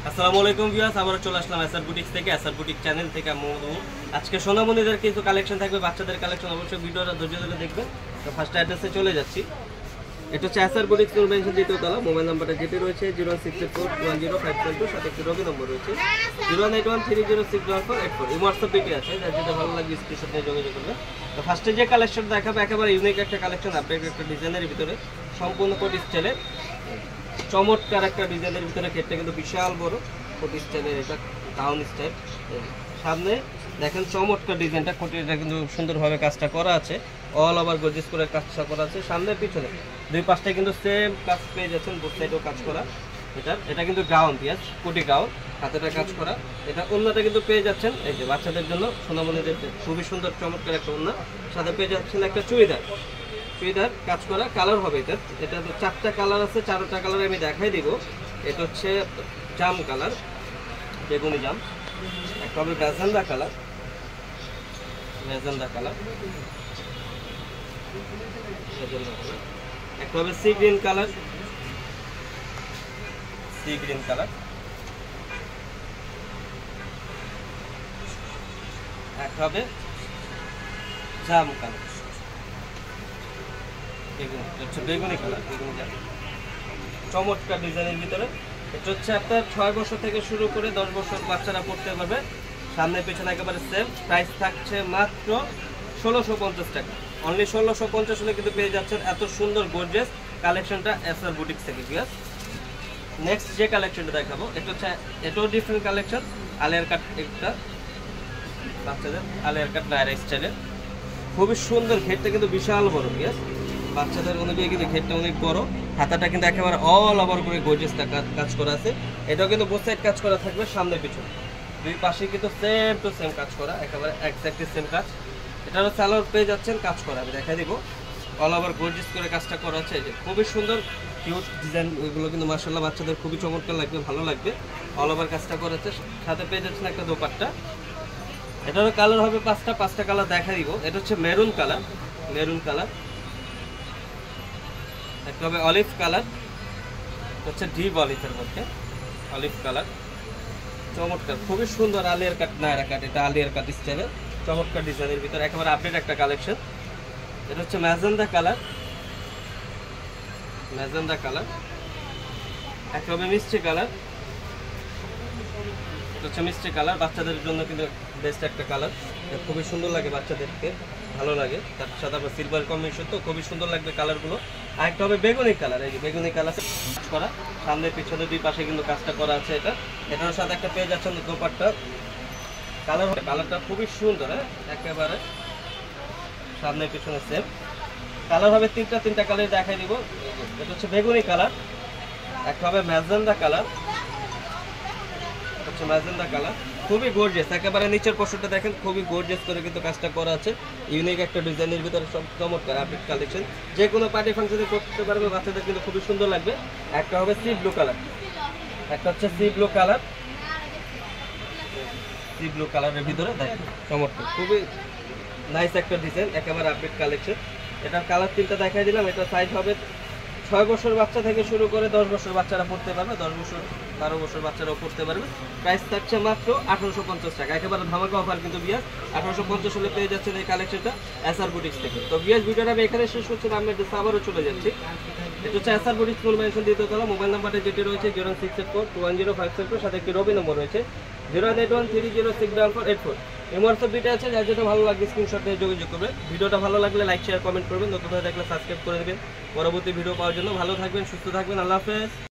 আসসালামু আলাইকুম ভিউয়ার্স, আবারো চলে আসলাম এসআর বুটিক্স থেকে। এসআর বুটিক চ্যানেল থেকে আমি মোহাম্মদ। আজকে সোনামণিদের কিছু কালেকশন থাকবে, বাচ্চাদের কালেকশন। অবশ্যই ভিডিওটা ধৈর্য ধরে দেখবেন। তো ফার্স্ট অ্যাড্রেসে চলে যাচ্ছি। এটা হচ্ছে এসআর বুটিক্স কনভেনশন দ্বিতীয় তলা। মোবাইল নাম্বারটা যেটি রয়েছে 01684210572, সাথে একটি রবি নম্বর রয়েছে 08130610484। এই হোয়াটসঅ্যাপ পেটি আছে, যার যেটা ভালো লাগবে স্ক্রিনশট নিয়ে যোগাযোগ করবেন। তো ফার্স্টে যে কালেকশন দেখাবো একেবারে ইউনিক একটা কালেকশন, আপডেট একটা ডিজাইনের ভিতরে, সম্পূর্ণ কোটি স্টাইলের চমৎকার একটা ডিজাইনের ভিতরে। ক্ষেতটা কিন্তু বিশাল বড় কোটি স্টাইলের, এটা টাউন স্টাইল। সামনে দেখেন চমৎকার ডিজাইনটা, কোটিটা কিন্তু সুন্দরভাবে কাজটা করা আছে, অল ওভার গর্জিয়াস করে কাজটা করা আছে। সামনে পিছনে দুই পাশটায় কিন্তু সেম কাজ পেয়ে যাচ্ছেন, বোথ সাইডেও কাজ করা। এটা কিন্তু গাউন পিয়াজ, কোটি গাউন, হাতেটা কাজ করা। এটা ওন্নাটা কিন্তু পেয়ে যাচ্ছেন, এই যে বাচ্চাদের জন্য সোনামণিদের খুবই সুন্দর চমৎকার একটা ওন্না। সাথে পেয়ে যাচ্ছেন একটা চুড়িদার, চুড়িদার কাজ করা। কালার হবে এটা তো চারটা কালার আছে, চারটা কালার আমি দেখাই দিব। এটা হচ্ছে জাম কালার, বেগুনি জাম। একটা হবে ম্যাজেন্ডা কালার, ম্যাজেন্ডা কালার। একটা হবে sea green colour, sea green colour. একটা হবে জাম কালার, বেগুনি কালার, বেগুনি জাম। চমৎকার ডিজাইনের ভিতরে। এটা হচ্ছে আপনার 6 বছর থেকে শুরু করে 10 বছর বাচ্চারা পড়তে পারবে। সামনে পেছনে একেবারে সেম। প্রাইস থাকছে মাত্র 1650 টাকা। অনলি 1650 হলে কিন্তু পেয়ে যাচ্ছেন এত সুন্দর গর্জিয়াস কালেকশনটা এসআর বুটিক্স থেকে। নেক্সট যে কালেকশনটা দেখাবো, এটাও ডিফারেন্ট কালেকশন। আলিয়ার কাট, একটা বাচ্চাদের আলিয়ার কাট নায়রা স্টাইলের, খুবই সুন্দর। ঘেরটা কিন্তু বিশাল বড়, বাচ্চাদের অনুযায়ী কিন্তু ঘেরটা অনেক বড়। হাতাটা কিন্তু একেবারে অল ওভার করে গর্জিয়াস কাজ করা আছে। এটাও কিন্তু বোথ সাইড কাজ করা থাকবে, সামনে পিছনে দুই পাশে কিন্তু সেম টু সেম কাজ করা, একেবারে এক্স্যাক্টলি সেম কাজ। এটারও সালোয়ার পেয়ে যাচ্ছেন কাজ করা, আমি দেখাই দিব। অল ওভার গর্জিয়াস করে কাজটা করা আছে। এই যে খুবই সুন্দর কিউট ডিজাইন, ওইগুলো কিন্তু মাশাআল্লাহ বাচ্চাদের খুবই চমৎকার লাগবে, ভালো লাগবে। অল ওভার কাজটা করা আছে। সাথে পেয়ে যাচ্ছেন একটা দোপাট্টা। এটারও কালার হবে পাঁচটা কালার দেখা দিব। এটা হচ্ছে মেরুন কালার, মেরুন কালার। একটা হবে অলিভ কালার, হচ্ছে ডিপ অলিভের মধ্যে অলিভ কালার। চমৎকার, খুবই সুন্দর আলিয়ার কাট নায়রা কাট। এটা আলিয়ার কাট স্টাইলের চমৎকার ডিজাইনের ভিতরে, একেবারে আপডেট একটা কালেকশন। এটা হচ্ছে ম্যাজেন্ডা কালার, ম্যাজেন্ডা কালার। একটা হবে মিষ্টি কালার, এটা হচ্ছে মিষ্টি কালার। বাচ্চাদের জন্য কিন্তু বেস্ট একটা কালার, খুবই সুন্দর লাগে, বাচ্চাদেরকে ভালো লাগে। তার সাথে আবার সিলভার কম্বিনেশন, তো খুবই সুন্দর লাগবে কালারগুলো। আর একটা হবে বেগুনি কালার, এই যে বেগুনি কালার করা, সামনে পিছনে দুই পাশে কিন্তু কাজটা করা আছে। এটার সাথে একটা পেয়ে যাচ্ছেন দোপাট্টা। কালারটা খুবই সুন্দর, একেবারে সামনে পিছনে সেম কালার হবে। তিনটা কালার দেখাই দিব। এটা হচ্ছে বেগুনি কালার, একটা হবে ম্যাজেন্ডা কালার, হচ্ছে ম্যাজেন্ডা কালার। খুবই গর্জিয়াস, একেবারে নিচের পোর্শনটা দেখেন, খুবই গর্জিয়াস করে কিন্তু কাজটা করা আছে। ইউনিক একটা ডিজাইনের ভিতরে সব চমৎকার আপডেট কালেকশন, যে কোনো পার্টি ফাংশনে করতে পারবে, বাচ্চাদের কিন্তু খুবই সুন্দর লাগবে। একটা হবে সি ব্লু কালার, একটা হচ্ছে C blue colour, C blue কালারের ভিতরে দেখেন চমৎকার, খুবই নাইস একটা ডিজাইন, একেবারে আপডেট কালেকশন। এটার কালার তিনটা দেখাই দিলাম। এটা সাইজ হবে 6 বছর বাচ্চা থেকে শুরু করে 10 বছর বাচ্চারা পড়তে পারবে, 10 বছর 12 বছর বাচ্চারাও পড়তে পারবে। প্রাইস থাকছে মাত্র 1850 টাকা, একেবারে ধামাকা অফার কিন্তু বিয়াস। 1850 হলে পেয়ে যাচ্ছেন এই কালেকশনটা এসআর বুটিক্স থেকে। তো বিয়াস ভিডিওটা আমি এখানে শেষ করছি, আমি আবারও চলে যাচ্ছি। এটা হচ্ছে এসআর বুটিক্স কনভেনশন দ্বিতীয় তলা। মোবাইল নাম্বারটা যেটি রয়েছে 068421057, সাথে একটি রবি নম্বর রয়েছে 08130610484। এই হোয়াটসঅ্যাপ বিটা আছে, যার যেটা ভালো লাগবে স্ক্রিনশট নিয়ে যোগাযোগ করবে। ভিডিওটা ভালো লাগলে লাইক শেয়ার কমেন্ট করবেন, নতুন হয়ে থাকলে সাবস্ক্রাইব করে দেবেন পরবর্তী ভিডিও পাওয়ার জন্য। ভালো থাকবেন, সুস্থ থাকবেন, আল্লাহ হাফেজ।